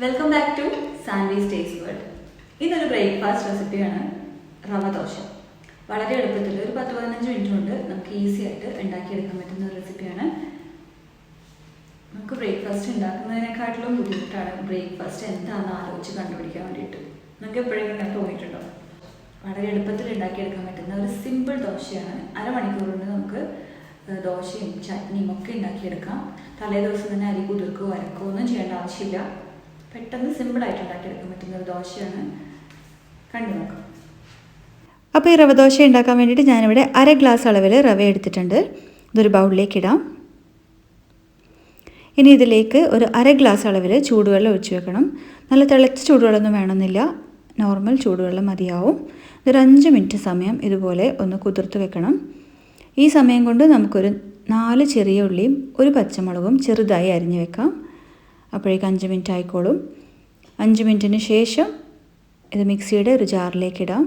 Welcome back to Saanvi's taste world. ഇതൊരു breakfast റെസിപ്പിയാണ് റവ ദോശ. വളരെ എളുപ്പത്തിൽ ഒരു 10-15 മിനിറ്റ് കൊണ്ട് നമുക്ക് ഈസി ആയിട്ട് ഉണ്ടാക്കിയെടുക്കാൻ പറ്റുന്ന ഒരു റെസിപ്പിയാണ്. നമുക്ക് ബ്രേക്ക്ഫാസ്റ്റ് ഉണ്ടാക്കുന്നതിനെക്കാട്ടിലും ബുദ്ധിമുട്ടാണ് ബ്രേക്ക്ഫാസ്റ്റ് എന്താണെന്ന് ആലോചിച്ച് കണ്ടുപിടിക്കാൻ വേണ്ടിയിട്ട്. നിങ്ങൾക്ക് എപ്പോഴെങ്കിലും അങ്ങനെ തോന്നിയിട്ടുണ്ടോ? വളരെ എളുപ്പത്തിൽ ഉണ്ടാക്കിയെടുക്കാൻ പറ്റുന്ന ഒരു സിമ്പിൾ ദോശയാണ്. അരമണിക്കൂർ കൊണ്ട് നമുക്ക് ദോശയും ചട്നിയും ഒക്കെ ഉണ്ടാക്കിയെടുക്കാം. തലേ ദിവസം തന്നെ അരി കുതിർക്കുകയോ അരക്കുകയോ ഒന്നും ചെയ്യേണ്ട ആവശ്യമില്ല. പെട്ടെന്ന് സിമ്പിളായിട്ട് ഉണ്ടാക്കിയെടുക്കാൻ പറ്റുന്ന ഒരു ദോശയാണ്. കണ്ടു നോക്കാം. അപ്പോൾ ഈ റവ ദോശ ഉണ്ടാക്കാൻ വേണ്ടിയിട്ട് ഞാനിവിടെ 1/2 ഗ്ലാസ് അളവിൽ റവ എടുത്തിട്ടുണ്ട്. ഇതൊരു ബൗളിലേക്ക് ഇടാം. ഇനി ഇതിലേക്ക് ഒരു 1/2 ഗ്ലാസ് അളവിൽ ചൂടുവെള്ളം ഒഴിച്ച് വെക്കണം. നല്ല തിളച്ച ചൂടുവെള്ളമൊന്നും വേണമെന്നില്ല, നോർമൽ ചൂടുവെള്ളം മതിയാവും. ഒരു 5 മിനിറ്റ് സമയം ഇതുപോലെ ഒന്ന് കുതിർത്ത് വെക്കണം. ഈ സമയം കൊണ്ട് നമുക്കൊരു 4 ചെറിയ ഉള്ളിയും ഒരു പച്ചമുളകും ചെറുതായി അരിഞ്ഞ് വെക്കാം. അപ്പോഴേക്ക് 5 മിനിറ്റ് ആയിക്കോളും. 5 മിനിറ്റിന് ശേഷം ഇത് മിക്സിയുടെ ഒരു ജാറിലേക്ക് ഇടാം.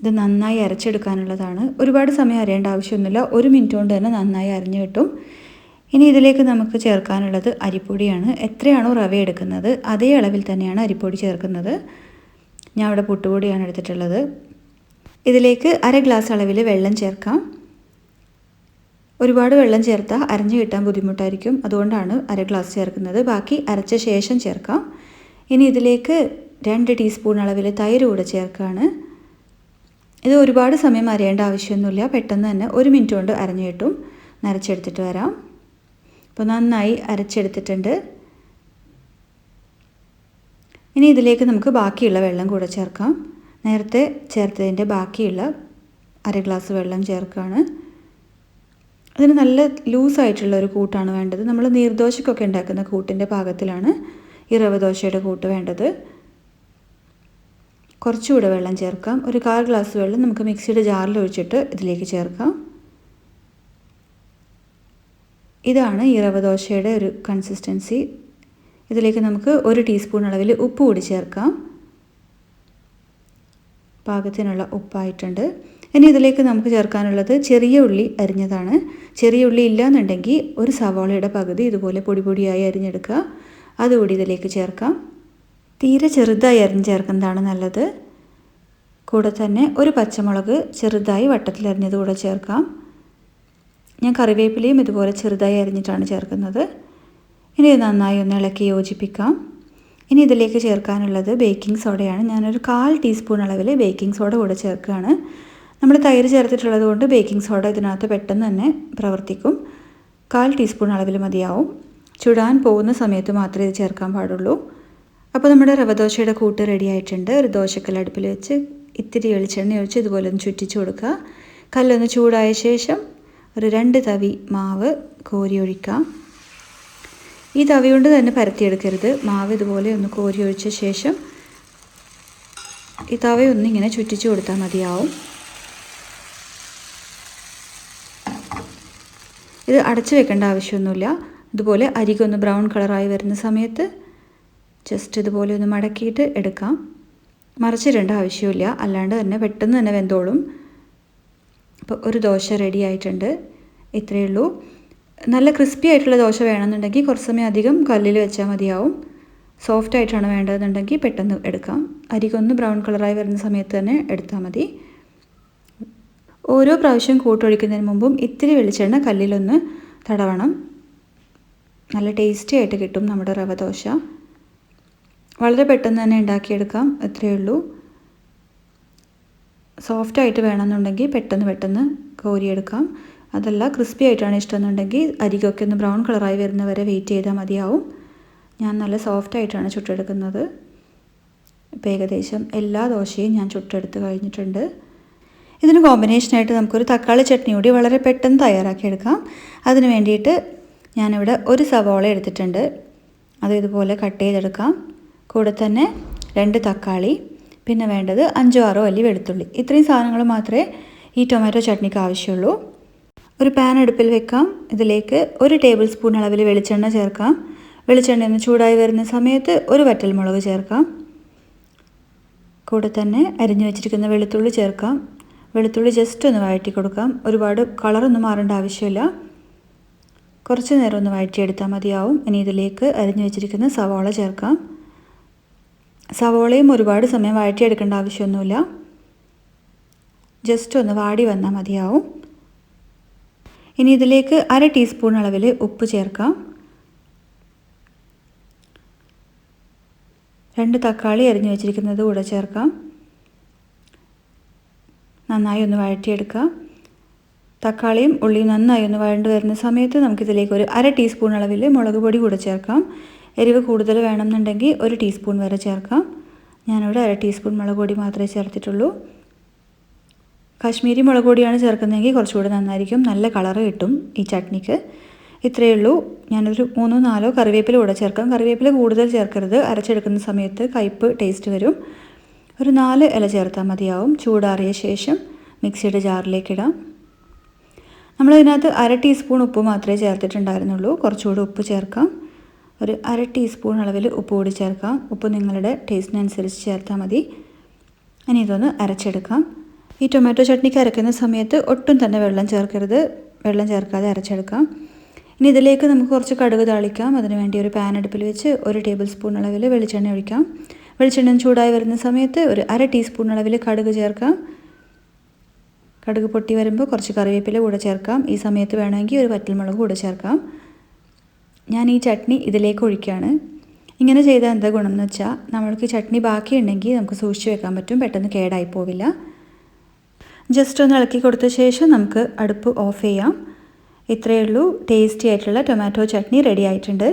ഇത് നന്നായി അരച്ചെടുക്കാനുള്ളതാണ്. ഒരുപാട് സമയം അരയേണ്ട ആവശ്യമൊന്നുമില്ല. 1 മിനിറ്റ് കൊണ്ട് തന്നെ നന്നായി അരിഞ്ഞു കിട്ടും. ഇനി ഇതിലേക്ക് നമുക്ക് ചേർക്കാനുള്ളത് അരിപ്പൊടിയാണ്. എത്രയാണോ റവ എടുക്കുന്നത് അതേ അളവിൽ തന്നെയാണ് അരിപ്പൊടി ചേർക്കുന്നത്. ഞാൻ ഇവിടെ പുട്ടുപൊടിയാണ് എടുത്തിട്ടുള്ളത്. ഇതിലേക്ക് 1/2 ഗ്ലാസ് അളവിൽ വെള്ളം ചേർക്കാം. ഒരുപാട് വെള്ളം ചേർത്താൽ അരഞ്ഞു കിട്ടാൻ ബുദ്ധിമുട്ടായിരിക്കും, അതുകൊണ്ടാണ് 1/2 ഗ്ലാസ് ചേർക്കുന്നത്. ബാക്കി അരച്ച ശേഷം ചേർക്കാം. ഇനി ഇതിലേക്ക് 2 ടീസ്പൂൺ അളവിൽ തൈര് കൂടെ ചേർക്കുകയാണ്. ഇത് ഒരുപാട് സമയം അരയേണ്ട ആവശ്യമൊന്നുമില്ല, പെട്ടെന്ന് തന്നെ 1 മിനിറ്റ് കൊണ്ട് അരഞ്ഞു കിട്ടും. അരച്ചെടുത്തിട്ട് വരാം. അപ്പോൾ നന്നായി അരച്ചെടുത്തിട്ടുണ്ട്. ഇനി ഇതിലേക്ക് നമുക്ക് ബാക്കിയുള്ള വെള്ളം കൂടെ ചേർക്കാം. നേരത്തെ ചേർത്തതിൻ്റെ ബാക്കിയുള്ള 1/2 ഗ്ലാസ് വെള്ളം ചേർക്കുകയാണ്. അതിന് നല്ല ലൂസായിട്ടുള്ള ഒരു കൂട്ടാണ് വേണ്ടത്. നമ്മൾ നീർദോശക്കൊക്കെ ഉണ്ടാക്കുന്ന കൂട്ടിൻ്റെ പാകത്തിലാണ് ഈ റവ ദോശയുടെ കൂട്ട് വേണ്ടത്. കുറച്ചുകൂടെ വെള്ളം ചേർക്കാം. ഒരു 1/4 ഗ്ലാസ് വെള്ളം നമുക്ക് മിക്സിയുടെ ജാറിൽ ഒഴിച്ചിട്ട് ഇതിലേക്ക് ചേർക്കാം. ഇതാണ് ഈ റവ ദോശയുടെ ഒരു കൺസിസ്റ്റൻസി. ഇതിലേക്ക് നമുക്ക് 1 ടീസ്പൂൺ അളവിൽ ഉപ്പ് കൂടി ചേർക്കാം. പാകത്തിനുള്ള ഉപ്പായിട്ടുണ്ട്. ഇനി ഇതിലേക്ക് നമുക്ക് ചേർക്കാനുള്ളത് ചെറിയ ഉള്ളി അരിഞ്ഞതാണ്. ചെറിയ ഉള്ളി ഇല്ലയെന്നുണ്ടെങ്കിൽ ഒരു സവാളയുടെ പകുതി ഇതുപോലെ പൊടി പൊടിയായി അരിഞ്ഞെടുക്കുക. അതുകൂടി ഇതിലേക്ക് ചേർക്കാം. തീരെ ചെറുതായി അരിഞ്ഞ് ചേർക്കുന്നതാണ് നല്ലത്. കൂടെ തന്നെ ഒരു പച്ചമുളക് ചെറുതായി വട്ടത്തിലരിഞ്ഞത് കൂടെ ചേർക്കാം. ഞാൻ കറിവേപ്പിലയും ഇതുപോലെ ചെറുതായി അരിഞ്ഞിട്ടാണ് ചേർക്കുന്നത്. ഇനി ഇത് നന്നായി ഒന്ന് ഇളക്കി യോജിപ്പിക്കാം. ഇനി ഇതിലേക്ക് ചേർക്കാനുള്ളത് ബേക്കിംഗ് സോഡയാണ്. ഞാനൊരു 1/4 ടീസ്പൂൺ അളവിൽ ബേക്കിംഗ് സോഡ കൂടെ ചേർക്കുകയാണ്. നമ്മൾ തൈര് ചേർത്തിട്ടുള്ളത് കൊണ്ട് ബേക്കിംഗ് സോഡ ഇതിനകത്ത് പെട്ടെന്ന് തന്നെ പ്രവർത്തിക്കും. 1/4 ടീസ്പൂൺ അളവിൽ മതിയാവും. ചുടാൻ പോകുന്ന സമയത്ത് മാത്രമേ ഇത് ചേർക്കാൻ പാടുള്ളൂ. അപ്പോൾ നമ്മുടെ റവ ദോശയുടെ കൂട്ട് റെഡി ആയിട്ടുണ്ട്. ഒരു ദോശക്കല്ല് അടുപ്പിൽ വെച്ച് ഇത്തിരി വെളിച്ചെണ്ണ ഒഴിച്ച് ഇതുപോലെ ഒന്ന് ചുറ്റിച്ച് കൊടുക്കുക. കല്ലൊന്ന് ചൂടായ ശേഷം ഒരു 2 തവി മാവ് കോരി ഒഴിക്കാം. ഈ തവി കൊണ്ട് തന്നെ പരത്തിയെടുക്കരുത്. മാവ് ഇതുപോലെ ഒന്ന് കോരി ഒഴിച്ച ശേഷം ഈ തവയൊന്നിങ്ങനെ ചുറ്റിച്ച് കൊടുത്താൽ മതിയാവും. ഇത് അടച്ചു വെക്കേണ്ട ആവശ്യമൊന്നുമില്ല. ഇതുപോലെ അരികൊന്ന് ബ്രൗൺ കളറായി വരുന്ന സമയത്ത് ജസ്റ്റ് ഇതുപോലെ ഒന്ന് മടക്കിയിട്ട് എടുക്കാം. മറിച്ചിടേണ്ട ആവശ്യമില്ല, അല്ലാണ്ട് തന്നെ പെട്ടെന്ന് തന്നെ വെന്തോളും. അപ്പോൾ ഒരു ദോശ റെഡി ആയിട്ടുണ്ട്. ഇത്രയേ ഉള്ളൂ. നല്ല ക്രിസ്പി ആയിട്ടുള്ള ദോശ വേണമെന്നുണ്ടെങ്കിൽ കുറച്ച് സമയം അധികം കല്ലിൽ വെച്ചാൽ മതിയാവും. സോഫ്റ്റ് ആയിട്ടാണ് വേണ്ടതെന്നുണ്ടെങ്കിൽ പെട്ടെന്ന് എടുക്കാം. അരികൊന്ന് ബ്രൗൺ കളറായി വരുന്ന സമയത്ത് തന്നെ എടുത്താൽ മതി. ഓരോ പ്രാവശ്യം കൂട്ടൊഴിക്കുന്നതിന് മുമ്പും ഇത്തിരി വെളിച്ചെണ്ണ കല്ലിലൊന്ന് തടവണം. നല്ല ടേസ്റ്റി ആയിട്ട് കിട്ടും നമ്മുടെ റവ ദോശ. വളരെ പെട്ടെന്ന് തന്നെ ഉണ്ടാക്കിയെടുക്കാം. ഇത്രയേ ഉള്ളൂ. സോഫ്റ്റായിട്ട് വേണമെന്നുണ്ടെങ്കിൽ പെട്ടെന്ന് കോരിയെടുക്കാം. അതല്ല ക്രിസ്പി ആയിട്ടാണ് ഇഷ്ടമെന്നുണ്ടെങ്കിൽ അരികൊക്കെ ഒന്ന് ബ്രൗൺ കളറായി വരുന്നവരെ വെയിറ്റ് ചെയ്താൽ മതിയാവും. ഞാൻ നല്ല സോഫ്റ്റായിട്ടാണ് ചുട്ടെടുക്കുന്നത്. ഇപ്പോൾ ഏകദേശം എല്ലാ ദോശയും ഞാൻ ചുട്ടെടുത്ത് കഴിഞ്ഞിട്ടുണ്ട്. ഇതിന് കോമ്പിനേഷനായിട്ട് നമുക്കൊരു തക്കാളി ചട്നി കൂടി വളരെ പെട്ടെന്ന് തയ്യാറാക്കിയെടുക്കാം. അതിന് വേണ്ടിയിട്ട് ഞാനിവിടെ ഒരു സവാള എടുത്തിട്ടുണ്ട്. അത് ഇതുപോലെ കട്ട് ചെയ്തെടുക്കാം. കൂടെ തന്നെ 2 തക്കാളി, പിന്നെ വേണ്ടത് 5-6 അല്ലി വെളുത്തുള്ളി. ഇത്രയും സാധനങ്ങൾ മാത്രമേ ഈ ടൊമാറ്റോ ചട്നിക്ക് ആവശ്യമുള്ളൂ. ഒരു പാൻ അടുപ്പിൽ വെക്കാം. ഇതിലേക്ക് 1 ടേബിൾ സ്പൂൺ അളവിൽ വെളിച്ചെണ്ണ ചേർക്കാം. വെളിച്ചെണ്ണ ഒന്ന് ചൂടായി വരുന്ന സമയത്ത് ഒരു വറ്റൽമുളക് ചേർക്കാം. കൂടെ തന്നെ അരിഞ്ഞു വെച്ചിരിക്കുന്ന വെളുത്തുള്ളി ചേർക്കാം. വെളുത്തുള്ളി ജസ്റ്റ് ഒന്ന് വഴറ്റി കൊടുക്കാം. ഒരുപാട് കളറൊന്നും മാറേണ്ട ആവശ്യമില്ല. കുറച്ച് നേരം ഒന്ന് വഴറ്റിയെടുത്താൽ മതിയാവും. ഇനി ഇതിലേക്ക് അരിഞ്ഞു വെച്ചിരിക്കുന്ന സവാള ചേർക്കാം. സവാളയും ഒരുപാട് സമയം വഴറ്റിയെടുക്കേണ്ട ആവശ്യമൊന്നുമില്ല. ജസ്റ്റ് ഒന്ന് വാടി വന്നാൽ മതിയാവും. ഇനി ഇതിലേക്ക് 1/2 ടീസ്പൂൺ അളവിൽ ഉപ്പ് ചേർക്കാം. 2 തക്കാളി അരിഞ്ഞു വെച്ചിരിക്കുന്നത് കൂടെ ചേർക്കാം. നന്നായി ഒന്ന് വഴറ്റിയെടുക്കാം. തക്കാളിയും ഉള്ളിയും നന്നായി ഒന്ന് വഴണ്ട് വരുന്ന സമയത്ത് നമുക്കിതിലേക്ക് ഒരു 1/2 ടീസ്പൂൺ അളവിൽ മുളക് പൊടി കൂടെ ചേർക്കാം. എരിവ് കൂടുതൽ വേണമെന്നുണ്ടെങ്കിൽ 1 ടീസ്പൂൺ വരെ ചേർക്കാം. ഞാനിവിടെ 1/2 ടീസ്പൂൺ മുളക് പൊടി മാത്രമേ ചേർത്തിട്ടുള്ളൂ. കാശ്മീരി മുളക് പൊടിയാണ് ചേർക്കുന്നതെങ്കിൽ കുറച്ചുകൂടി നന്നായിരിക്കും, നല്ല കളറ് കിട്ടും ഈ ചട്നിക്ക്. ഇത്രയേ ഉള്ളൂ. ഞാനൊരു 3-4 കറിവേപ്പില കൂടെ ചേർക്കാം. കറിവേപ്പില കൂടുതൽ ചേർക്കരുത്, അരച്ചെടുക്കുന്ന സമയത്ത് കയ്പ്പ് ടേസ്റ്റ് വരും. ഒരു 4 ഇല ചേർത്താൽ മതിയാവും. ചൂടാറിയ ശേഷം മിക്സിയുടെ ജാറിലേക്ക് ഇടാം. നമ്മളതിനകത്ത് 1/2 ടീസ്പൂൺ ഉപ്പ് മാത്രമേ ചേർത്തിട്ടുണ്ടായിരുന്നുള്ളൂ. കുറച്ചുകൂടി ഉപ്പ് ചേർക്കാം. ഒരു 1/2 ടീസ്പൂൺ അളവിൽ ഉപ്പ് കൂടി ചേർക്കാം. ഉപ്പ് നിങ്ങളുടെ ടേസ്റ്റിനനുസരിച്ച് ചേർത്താൽ മതി. ഇനി ഇതൊന്ന് അരച്ചെടുക്കാം. ഈ ടൊമാറ്റോ ചട്നിക്ക് അരയ്ക്കുന്ന സമയത്ത് ഒട്ടും തന്നെ വെള്ളം ചേർക്കരുത്, വെള്ളം ചേർക്കാതെ അരച്ചെടുക്കാം. ഇനി ഇതിലേക്ക് നമുക്ക് കുറച്ച് കടുക് താളിക്കാം. അതിനുവേണ്ടി ഒരു പാൻ അടുപ്പിൽ വെച്ച് 1 ടേബിൾ സ്പൂൺ അളവിൽ വെളിച്ചെണ്ണ ഒഴിക്കാം. വെളിച്ചെണ്ണ ചൂടായി വരുന്ന സമയത്ത് ഒരു 1/2 ടീസ്പൂൺ അളവിൽ കടുക് ചേർക്കാം. കടുക് പൊട്ടി വരുമ്പോൾ കുറച്ച് കറിവേപ്പില കൂടെ ചേർക്കാം. ഈ സമയത്ത് വേണമെങ്കിൽ ഒരു വറ്റൽമുളക് കൂടെ ചേർക്കാം. ഞാൻ ഈ ചട്നി ഇതിലേക്ക് ഒഴിക്കുകയാണ്. ഇങ്ങനെ ചെയ്താൽ എന്താ ഗുണം എന്ന് വെച്ചാൽ നമ്മൾക്ക് ചട്നി ബാക്കിയുണ്ടെങ്കിൽ നമുക്ക് സൂക്ഷിച്ച് വെക്കാൻ പറ്റും, പെട്ടെന്ന് കേടായി പോവില്ല. ജസ്റ്റ് ഒന്ന് ഇളക്കി കൊടുത്ത ശേഷം നമുക്ക് അടുപ്പ് ഓഫ് ചെയ്യാം. ഇത്രയേ ഉള്ളൂ. ടേസ്റ്റി ആയിട്ടുള്ള ടൊമാറ്റോ ചട്നി റെഡി ആയിട്ടുണ്ട്.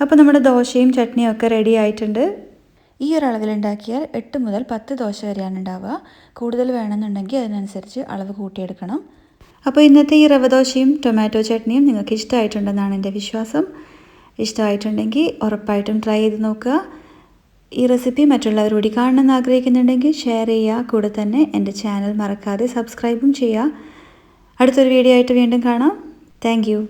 അപ്പോൾ നമ്മുടെ ദോശയും ചട്നിയും ഒക്കെ റെഡി ആയിട്ടുണ്ട്. ഈ ഒരു അളവിലുണ്ടാക്കിയാൽ 8 മുതൽ 10 ദോശ വരെയാണ് ഉണ്ടാവുക. കൂടുതൽ വേണമെന്നുണ്ടെങ്കിൽ അതിനനുസരിച്ച് അളവ് കൂട്ടിയെടുക്കണം. അപ്പോൾ ഇന്നത്തെ ഈ റവ ദോശയും ടൊമാറ്റോ ചട്നിയും നിങ്ങൾക്ക് ഇഷ്ടമായിട്ടുണ്ടെന്നാണ് എൻ്റെ വിശ്വാസം. ഇഷ്ടമായിട്ടുണ്ടെങ്കിൽ ഉറപ്പായിട്ടും ട്രൈ ചെയ്ത് നോക്കുക. ഈ റെസിപ്പി മറ്റുള്ളവരോട് കാണണമെന്ന് ആഗ്രഹിക്കുന്നുണ്ടെങ്കിൽ ഷെയർ ചെയ്യുക. കൂടെ തന്നെ എൻ്റെ ചാനൽ മറക്കാതെ സബ്സ്ക്രൈബും ചെയ്യുക. അടുത്തൊരു വീഡിയോ ആയിട്ട് വീണ്ടും കാണാം. Thank you.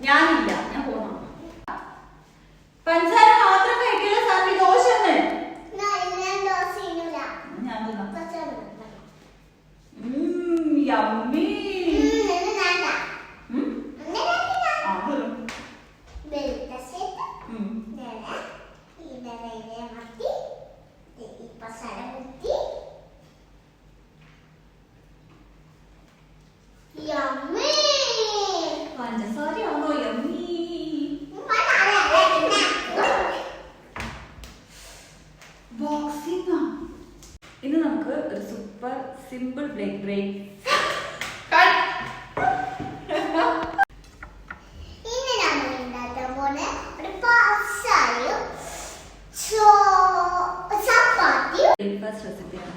ഞാനില്ല, ഞാൻ പോണം. പഞ്ചാര മാത്രം കഴിക്കില്ല Shanthi dosa yummy. പഞ്ചസാരയാണോ yummy? Boxing. ഇന്ന് നമുക്ക് ഒരു സൂപ്പർ സിമ്പിൾ ബ്രേക്ക് ബ്രേക്ക്ഫാസ്റ്റ് റെസിപ്പിയാണ്.